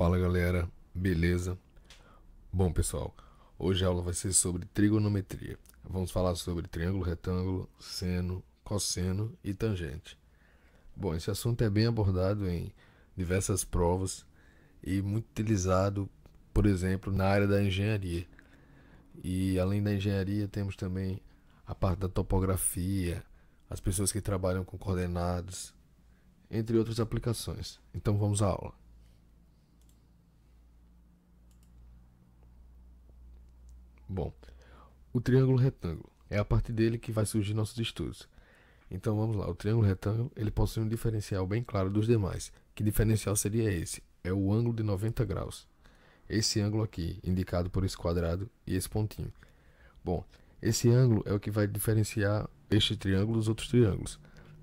Fala galera, beleza? Bom pessoal, hoje a aula vai ser sobre trigonometria. Vamos falar sobre triângulo, retângulo, seno, cosseno e tangente. Bom, esse assunto é bem abordado em diversas provas e muito utilizado, por exemplo, na área da engenharia. E além da engenharia, temos também a parte da topografia, as pessoas que trabalham com coordenadas, entre outras aplicações. Então vamos à aula. Bom, o triângulo retângulo é a partir dele que vai surgir nossos estudos. Então vamos lá, o triângulo retângulo ele possui um diferencial bem claro dos demais. Que diferencial seria esse? É o ângulo de 90 graus. Esse ângulo aqui, indicado por esse quadrado e esse pontinho. Bom, esse ângulo é o que vai diferenciar este triângulo dos outros triângulos,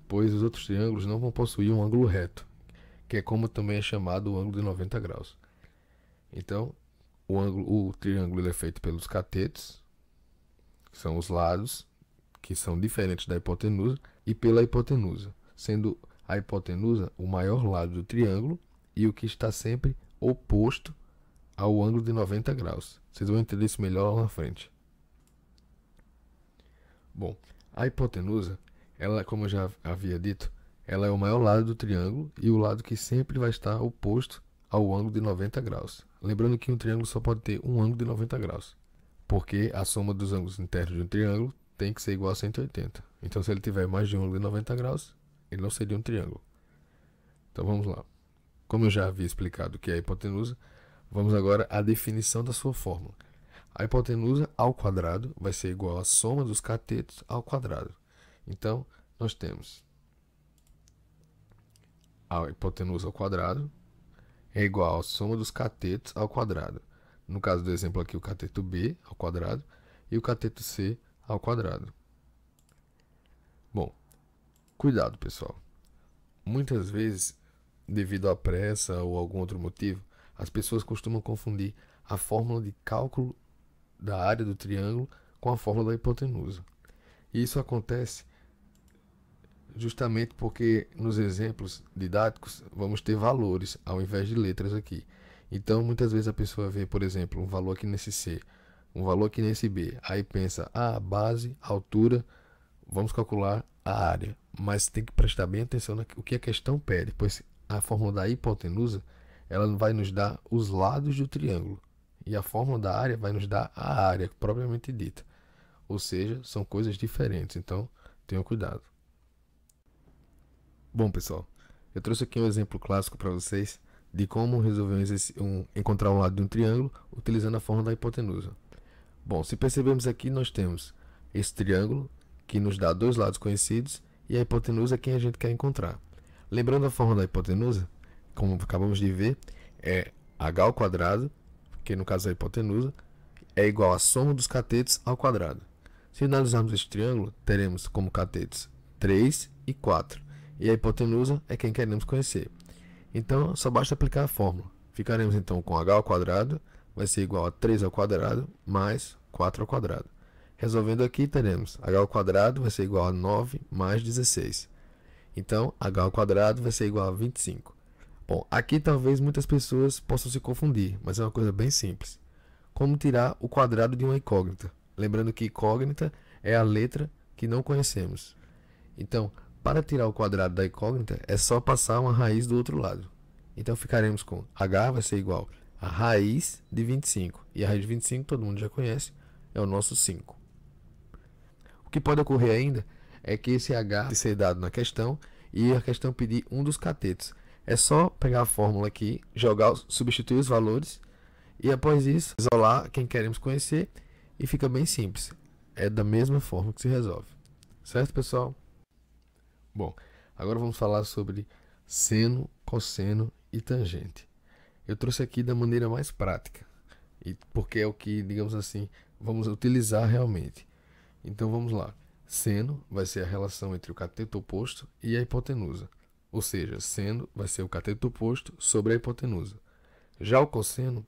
pois os outros triângulos não vão possuir um ângulo reto, que é como também é chamado o ângulo de 90 graus. Então, o triângulo ele é feito pelos catetos, que são os lados, que são diferentes da hipotenusa, e pela hipotenusa, sendo a hipotenusa o maior lado do triângulo e o que está sempre oposto ao ângulo de 90 graus. Vocês vão entender isso melhor lá na frente. Bom, a hipotenusa, ela, como eu já havia dito, ela é o maior lado do triângulo e o lado que sempre vai estar oposto ao ângulo de 90 graus. Lembrando que um triângulo só pode ter um ângulo de 90 graus, porque a soma dos ângulos internos de um triângulo tem que ser igual a 180. Então, se ele tiver mais de um ângulo de 90 graus, ele não seria um triângulo. Então, vamos lá. Como eu já havia explicado o que é a hipotenusa, vamos agora à definição da sua fórmula. A hipotenusa ao quadrado vai ser igual à soma dos catetos ao quadrado. Então, nós temos a hipotenusa ao quadrado é igual à soma dos catetos ao quadrado. No caso do exemplo aqui, o cateto B ao quadrado e o cateto C ao quadrado. Bom, cuidado pessoal. Muitas vezes, devido à pressa ou algum outro motivo, as pessoas costumam confundir a fórmula de cálculo da área do triângulo com a fórmula da hipotenusa. E isso acontece justamente porque nos exemplos didáticos vamos ter valores ao invés de letras aqui. Então, muitas vezes a pessoa vê, por exemplo, um valor aqui nesse C, um valor aqui nesse B, aí pensa, base, altura, vamos calcular a área. Mas tem que prestar bem atenção no que a questão pede, pois a fórmula da hipotenusa ela vai nos dar os lados do triângulo e a fórmula da área vai nos dar a área propriamente dita. Ou seja, são coisas diferentes, então tenham cuidado. Bom, pessoal, eu trouxe aqui um exemplo clássico para vocês de como resolver encontrar um lado de um triângulo utilizando a fórmula da hipotenusa. Bom, se percebemos aqui, nós temos esse triângulo que nos dá dois lados conhecidos e a hipotenusa é quem a gente quer encontrar. Lembrando a fórmula da hipotenusa, como acabamos de ver, é h ao quadrado, que no caso é a hipotenusa, é igual à soma dos catetos ao quadrado. Se analisarmos este triângulo, teremos como catetos 3 e 4. E a hipotenusa é quem queremos conhecer. Então, só basta aplicar a fórmula. Ficaremos então com h ao quadrado, vai ser igual a 3 ao quadrado, mais 4 ao quadrado. Resolvendo aqui, teremos h ao quadrado vai ser igual a 9 mais 16. Então, h ao quadrado vai ser igual a 25. Bom, aqui talvez muitas pessoas possam se confundir, mas é uma coisa bem simples. Como tirar o quadrado de uma incógnita? Lembrando que incógnita é a letra que não conhecemos. Então, para tirar o quadrado da incógnita, é só passar uma raiz do outro lado. Então, ficaremos com h vai ser igual a raiz de 25. E a raiz de 25, todo mundo já conhece, é o nosso 5. O que pode ocorrer ainda é que esse h ser dado na questão e a questão pedir um dos catetos. É só pegar a fórmula aqui, substituir os valores e após isso, isolar quem queremos conhecer e fica bem simples. É da mesma forma que se resolve. Certo, pessoal? Bom, agora vamos falar sobre seno, cosseno e tangente. Eu trouxe aqui da maneira mais prática, porque é o que, digamos assim, vamos utilizar realmente. Então vamos lá. Seno vai ser a relação entre o cateto oposto e a hipotenusa. Ou seja, seno vai ser o cateto oposto sobre a hipotenusa. Já o cosseno,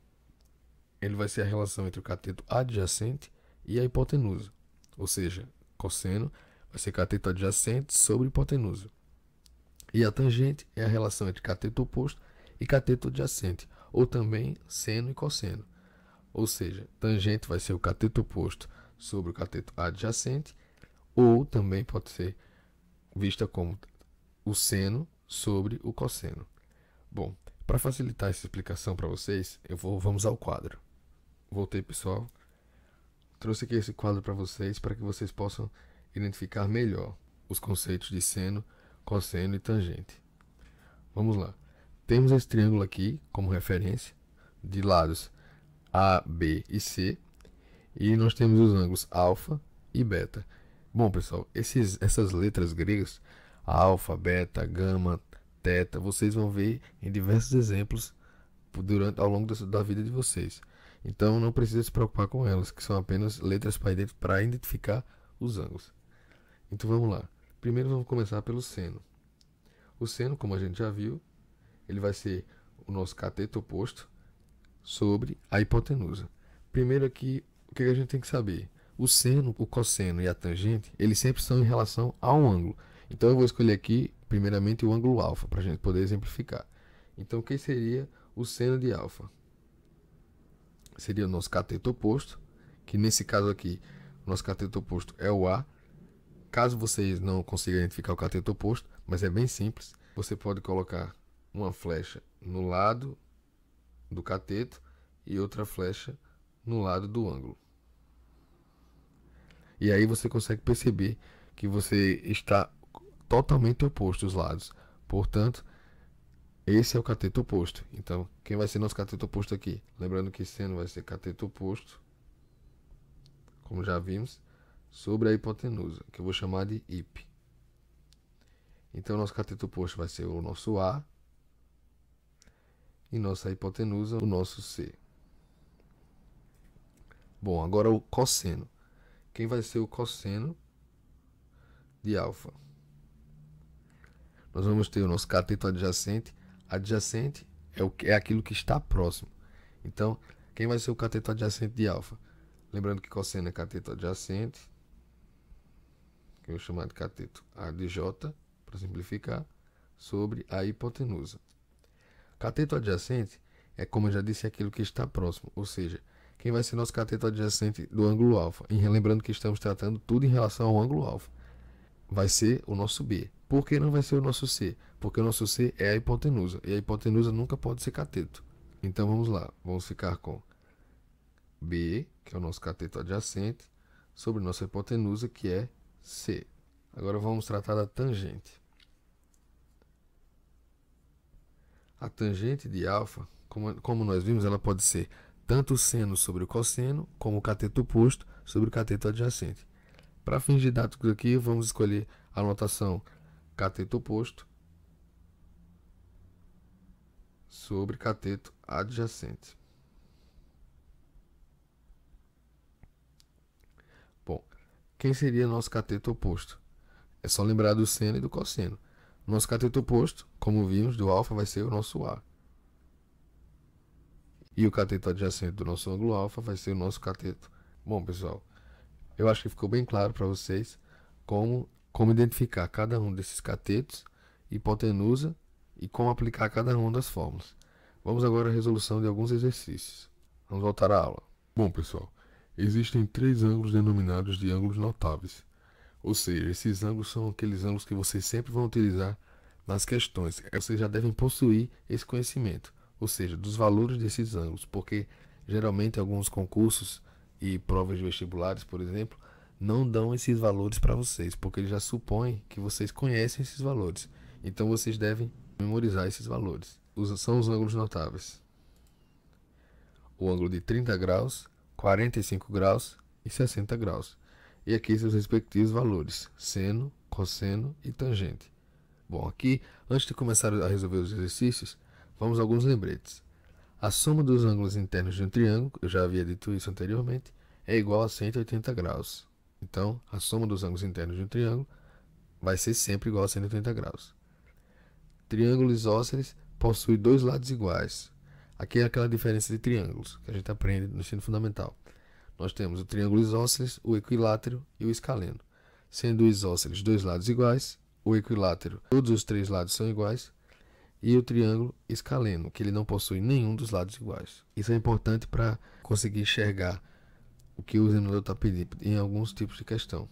ele vai ser a relação entre o cateto adjacente e a hipotenusa. Ou seja, cosseno vai ser cateto adjacente sobre hipotenusa. E a tangente é a relação entre cateto oposto e cateto adjacente. ou também seno e cosseno. Ou seja, tangente vai ser o cateto oposto sobre o cateto adjacente, ou também pode ser vista como o seno sobre o cosseno. Bom, para facilitar essa explicação para vocês, vamos ao quadro. Voltei, pessoal. Trouxe aqui esse quadro para vocês para que vocês possam identificar melhor os conceitos de seno, cosseno e tangente. Vamos lá. Temos esse triângulo aqui como referência, de lados A, B e C, e nós temos os ângulos alfa e beta. Bom, pessoal, essas letras gregas, alfa, beta, gama, teta, vocês vão ver em diversos exemplos ao longo da vida de vocês. Então não precisa se preocupar com elas, que são apenas letras para identificar os ângulos. Então vamos lá. Primeiro vamos começar pelo seno. O seno, como a gente já viu, ele vai ser o nosso cateto oposto sobre a hipotenusa. Primeiro aqui, o que a gente tem que saber? O seno, o cosseno e a tangente, eles sempre estão em relação a um ângulo. Então eu vou escolher aqui, primeiramente, o ângulo alfa, para a gente poder exemplificar. Então o que seria o seno de alfa? Seria o nosso cateto oposto, que nesse caso aqui, o nosso cateto oposto é o A. Caso vocês não consigam identificar o cateto oposto, mas é bem simples, você pode colocar uma flecha no lado do cateto e outra flecha no lado do ângulo. E aí você consegue perceber que você está totalmente oposto os lados. Portanto, esse é o cateto oposto. Então, quem vai ser nosso cateto oposto aqui? Lembrando que seno vai ser cateto oposto, como já vimos, sobre a hipotenusa, que eu vou chamar de hip. Então, nosso cateto oposto vai ser o nosso A e nossa hipotenusa, o nosso C. Bom, agora o cosseno. Quem vai ser o cosseno de alfa? Nós vamos ter o nosso cateto adjacente. Adjacente é aquilo que está próximo. Então, quem vai ser o cateto adjacente de alfa? Lembrando que cosseno é cateto adjacente, que eu vou chamar de cateto ADJ, para simplificar, sobre a hipotenusa. Cateto adjacente é, como eu já disse, aquilo que está próximo, ou seja, quem vai ser nosso cateto adjacente do ângulo alfa? E lembrando que estamos tratando tudo em relação ao ângulo alfa. Vai ser o nosso B. Por que não vai ser o nosso C? Porque o nosso C é a hipotenusa, e a hipotenusa nunca pode ser cateto. Então vamos lá, vamos ficar com B, que é o nosso cateto adjacente, sobre nossa hipotenusa, que é C. Agora vamos tratar da tangente. A tangente de alfa, como nós vimos, ela pode ser tanto o seno sobre o cosseno, como o cateto oposto sobre o cateto adjacente. Para fins didáticos aqui, vamos escolher a notação cateto oposto sobre cateto adjacente. Bom, quem seria nosso cateto oposto? É só lembrar do seno e do cosseno. Nosso cateto oposto, como vimos, do alfa vai ser o nosso A. E o cateto adjacente do nosso ângulo alfa vai ser o nosso cateto. Bom, pessoal, eu acho que ficou bem claro para vocês como identificar cada um desses catetos, hipotenusa e como aplicar cada uma das fórmulas. Vamos agora à resolução de alguns exercícios. Vamos voltar à aula. Bom, pessoal, existem três ângulos denominados de ângulos notáveis. Ou seja, esses ângulos são aqueles ângulos que vocês sempre vão utilizar nas questões. Vocês já devem possuir esse conhecimento, ou seja, dos valores desses ângulos, porque geralmente alguns concursos e provas de vestibulares, por exemplo, não dão esses valores para vocês, porque eles já supõem que vocês conhecem esses valores. Então vocês devem memorizar esses valores. São os ângulos notáveis: o ângulo de 30 graus, 45 graus e 60 graus. E aqui seus respectivos valores: seno, cosseno e tangente. Bom, aqui, antes de começar a resolver os exercícios, vamos a alguns lembretes. A soma dos ângulos internos de um triângulo, eu já havia dito isso anteriormente, é igual a 180 graus. Então, a soma dos ângulos internos de um triângulo vai ser sempre igual a 180 graus. Triângulo isósceles possui dois lados iguais. Aqui é aquela diferença de triângulos que a gente aprende no ensino fundamental. Nós temos o triângulo isósceles, o equilátero e o escaleno. Sendo o isósceles dois lados iguais, o equilátero todos os três lados são iguais, e o triângulo escaleno, que ele não possui nenhum dos lados iguais. Isso é importante para conseguir enxergar o que o examinador está pedindo em alguns tipos de questão.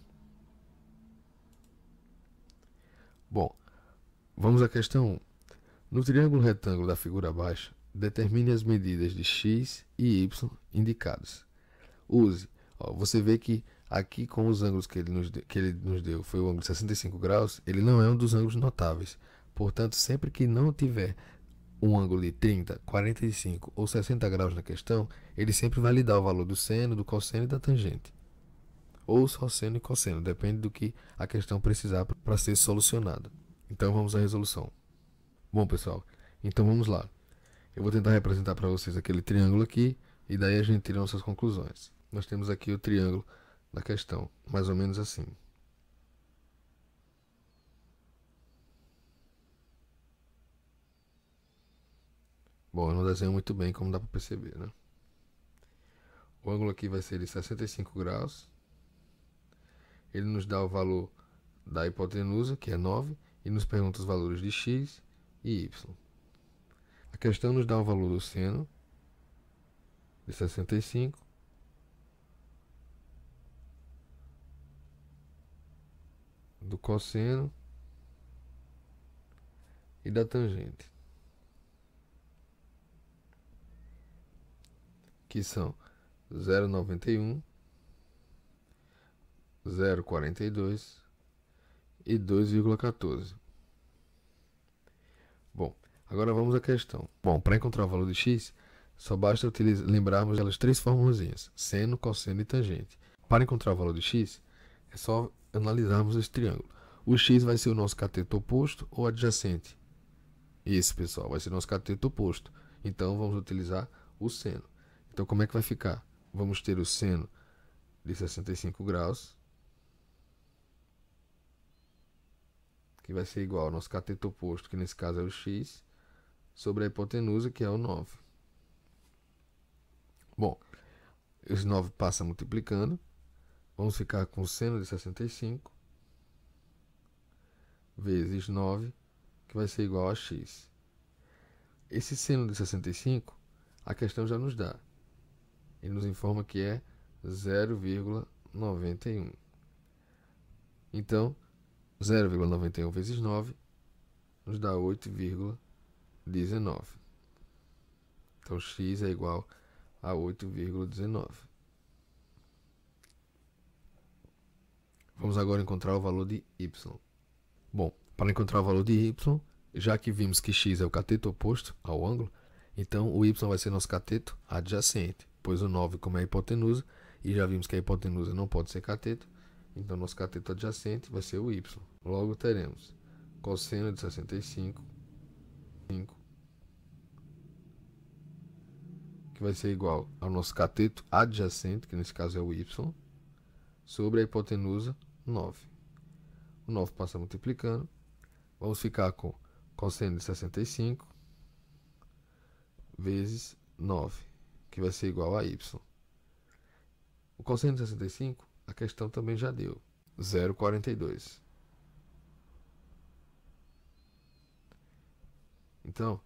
Bom, vamos à questão 1. No triângulo retângulo da figura abaixo, determine as medidas de x e y indicadas. Use. Você vê que aqui com os ângulos que ele nos deu foi o ângulo de 65 graus, ele não é um dos ângulos notáveis. Portanto, sempre que não tiver um ângulo de 30, 45 ou 60 graus na questão, ele sempre vai lhe dar o valor do seno, do cosseno e da tangente. Ou só seno e cosseno, depende do que a questão precisar para ser solucionada. Então vamos à resolução. Bom, pessoal, então vamos lá. Eu vou tentar representar para vocês aquele triângulo aqui e daí a gente tira nossas conclusões. Nós temos aqui o triângulo da questão, mais ou menos assim. Bom, eu não desenho muito bem, como dá para perceber, né? O ângulo aqui vai ser de 65 graus. Ele nos dá o valor da hipotenusa, que é 9, e nos pergunta os valores de x e y. A questão nos dá o valor do seno de 65, do cosseno e da tangente, que são 0,91, 0,42 e 2,14. Bom, agora vamos à questão. Bom, para encontrar o valor de x, só basta lembrarmos aquelas três formulazinhas: seno, cosseno e tangente. Para encontrar o valor de x, é só analisarmos esse triângulo. O x vai ser o nosso cateto oposto ou adjacente? Isso, pessoal, vai ser o nosso cateto oposto. Então, vamos utilizar o seno. Então, como é que vai ficar? Vamos ter o seno de 65 graus, que vai ser igual ao nosso cateto oposto, que nesse caso é o x, sobre a hipotenusa, que é o 9. Bom, esse 9 passa multiplicando. Vamos ficar com o seno de 65 vezes 9, que vai ser igual a x. Esse seno de 65, a questão já nos dá. Ele nos informa que é 0,91. Então, 0,91 vezes 9 nos dá 8,19. Então, x é igual a 8,19. Vamos agora encontrar o valor de y. Bom, para encontrar o valor de y, já que vimos que x é o cateto oposto ao ângulo, então o y vai ser nosso cateto adjacente, pois o 9 como é a hipotenusa, e já vimos que a hipotenusa não pode ser cateto, então nosso cateto adjacente vai ser o y. Logo teremos cosseno de 65, que vai ser igual ao nosso cateto adjacente, que nesse caso é o y, sobre a hipotenusa 9. O 9 passa multiplicando. Vamos ficar com cosseno de 65 vezes 9, que vai ser igual a y. O cosseno de 65, a questão também já deu, 0,42. Então,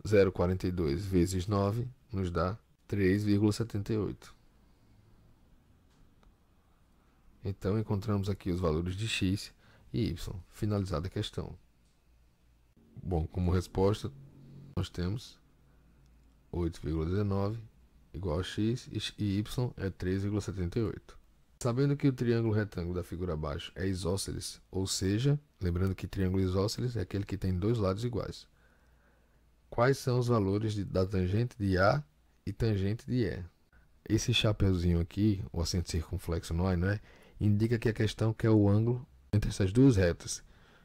0,42 vezes 9 nos dá 3,78. Então, encontramos aqui os valores de x e y. Finalizada a questão. Bom, como resposta, nós temos 8,19 igual a x e y é 3,78. Sabendo que o triângulo retângulo da figura abaixo é isósceles, ou seja, lembrando que triângulo isósceles é aquele que tem dois lados iguais. Quais são os valores da tangente de A e tangente de E? Esse chapeuzinho aqui, o acento circunflexo no A, não é? Indica que a questão quer o ângulo entre essas duas retas,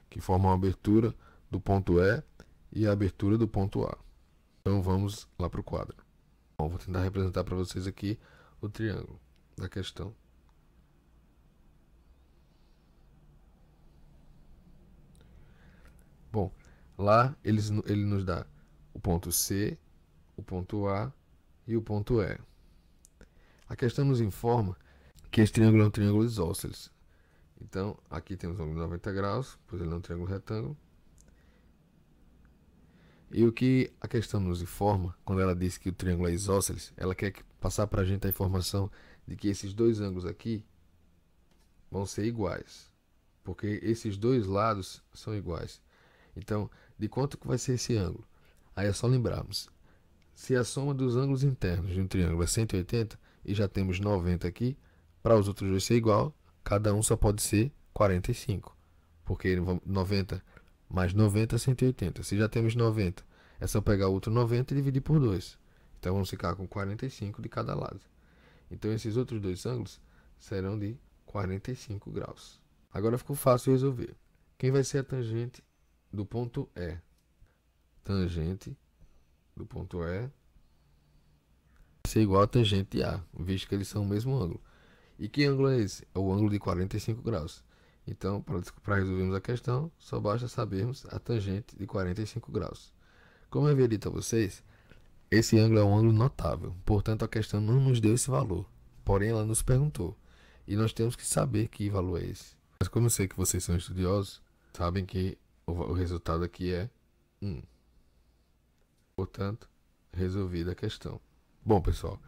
que formam a abertura do ponto E a abertura do ponto A. Então vamos lá para o quadro. Bom, vou tentar representar para vocês aqui o triângulo da questão. Bom, lá ele nos dá o ponto C, o ponto A e o ponto E. A questão nos informa que esse triângulo é um triângulo isósceles. Então, aqui temos um ângulo de 90 graus, pois ele é um triângulo retângulo. E o que a questão nos informa, quando ela diz que o triângulo é isósceles, ela quer passar para a gente a informação de que esses dois ângulos aqui vão ser iguais, porque esses dois lados são iguais. Então, de quanto que vai ser esse ângulo? Aí é só lembrarmos, se a soma dos ângulos internos de um triângulo é 180 e já temos 90 aqui, para os outros dois ser igual, cada um só pode ser 45, porque 90 mais 90 é 180. Se já temos 90, é só pegar outro 90 e dividir por 2. Então vamos ficar com 45 de cada lado. Então esses outros dois ângulos serão de 45 graus. Agora ficou fácil resolver. Quem vai ser a tangente do ponto E? Tangente do ponto E vai ser igual a tangente de A, visto que eles são o mesmo ângulo. E que ângulo é esse? É o ângulo de 45 graus. Então, para resolvermos a questão, só basta sabermos a tangente de 45 graus. Como eu havia dito a vocês, esse ângulo é um ângulo notável, portanto a questão não nos deu esse valor, porém ela nos perguntou. E nós temos que saber que valor é esse. Mas como eu sei que vocês são estudiosos, sabem que o resultado aqui é 1. Portanto, resolvida a questão. Bom, pessoal,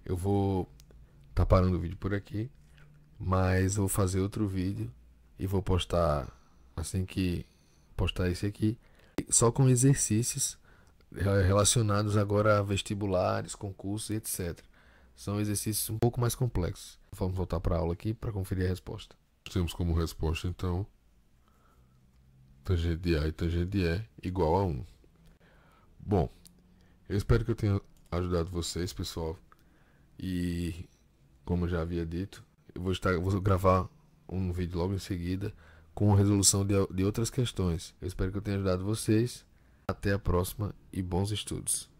eu vou estar parando o vídeo por aqui, mas vou fazer outro vídeo e vou postar assim que postar esse aqui, só com exercícios relacionados agora a vestibulares, concursos e etc. São exercícios um pouco mais complexos. Vamos voltar para a aula aqui para conferir a resposta. Temos como resposta, então, tangente de A e tangente de E igual a 1. Bom, eu espero que eu tenha ajudado vocês, pessoal. E, como eu já havia dito, eu vou gravar um vídeo logo em seguida com a resolução de outras questões. Eu espero que eu tenha ajudado vocês. Até a próxima e bons estudos.